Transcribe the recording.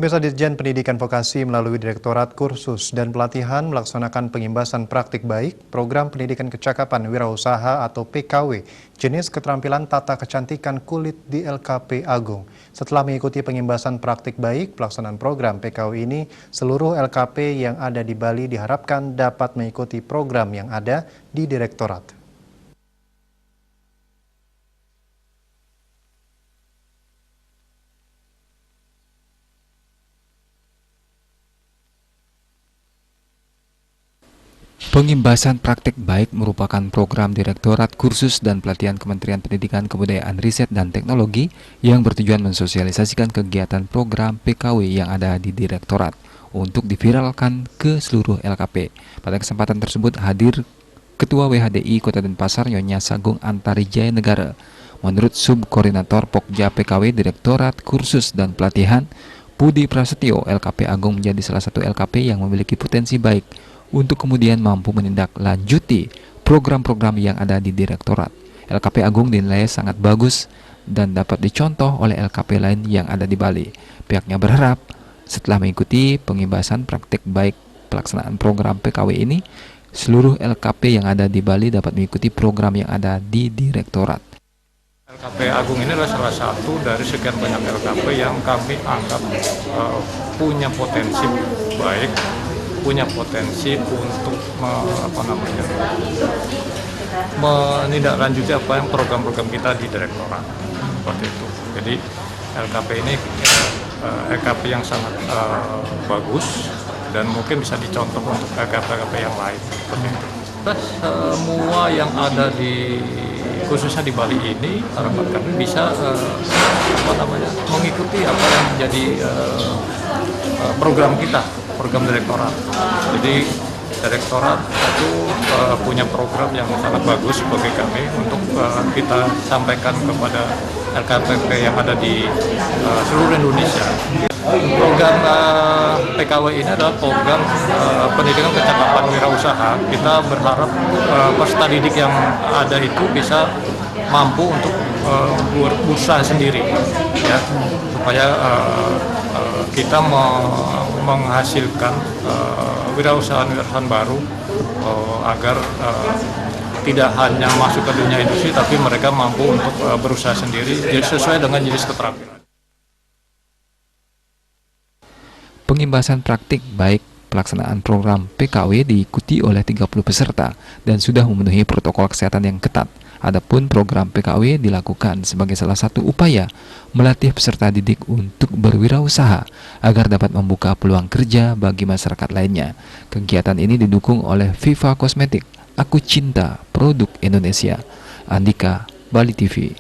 Pemirsa, Ditjen Pendidikan Vokasi melalui Direktorat Kursus dan Pelatihan melaksanakan pengimbasan praktik baik program pendidikan kecakapan wirausaha atau PKW jenis keterampilan tata kecantikan kulit di LKP Agung. Setelah mengikuti pengimbasan praktik baik pelaksanaan program PKW ini, seluruh LKP yang ada di Bali diharapkan dapat mengikuti program yang ada di Direktorat. Pengimbasan praktik baik merupakan program Direktorat Kursus dan Pelatihan Kementerian Pendidikan Kebudayaan Riset dan Teknologi yang bertujuan mensosialisasikan kegiatan program PKW yang ada di Direktorat untuk diviralkan ke seluruh LKP. Pada kesempatan tersebut hadir Ketua WHDI Kota Denpasar Nyonya Sagung Antarijaya Negara. Menurut Subkoordinator Pokja PKW Direktorat Kursus dan Pelatihan, Budi Prasetyo, LKP Agung menjadi salah satu LKP yang memiliki potensi baik untuk kemudian mampu menindaklanjuti program-program yang ada di Direktorat. LKP Agung dinilai sangat bagus dan dapat dicontoh oleh LKP lain yang ada di Bali. Pihaknya berharap setelah mengikuti pengimbasan praktik baik pelaksanaan program PKW ini, seluruh LKP yang ada di Bali dapat mengikuti program yang ada di Direktorat. LKP Agung ini adalah salah satu dari sekian banyak LKP yang kami anggap punya potensi baik, punya potensi untuk menindaklanjuti apa yang program-program kita di Direktorat seperti itu. Jadi LKP ini LKP yang sangat bagus dan mungkin bisa dicontoh untuk LKP yang lain seperti itu. Semua yang ada di khususnya di Bali ini harapan kami bisa mengikuti apa yang menjadi program kita, program Direktorat. Jadi Direktorat itu punya program yang sangat bagus bagi kami untuk kita sampaikan kepada LKP yang ada di seluruh Indonesia. Program PKW ini adalah program pendidikan kecakapan wirausaha. Kita berharap peserta didik yang ada itu bisa mampu untuk berusaha sendiri, ya, supaya kita menghasilkan wirausahaan baru agar tidak hanya masuk ke dunia industri, tapi mereka mampu untuk berusaha sendiri sesuai dengan jenis keterampilan. Pengimbasan praktik baik pelaksanaan program PKW diikuti oleh 30 peserta dan sudah memenuhi protokol kesehatan yang ketat. Adapun program PKW dilakukan sebagai salah satu upaya melatih peserta didik untuk berwirausaha agar dapat membuka peluang kerja bagi masyarakat lainnya. Kegiatan ini didukung oleh Viva Kosmetik, Aku Cinta Produk Indonesia. Andika, Bali TV.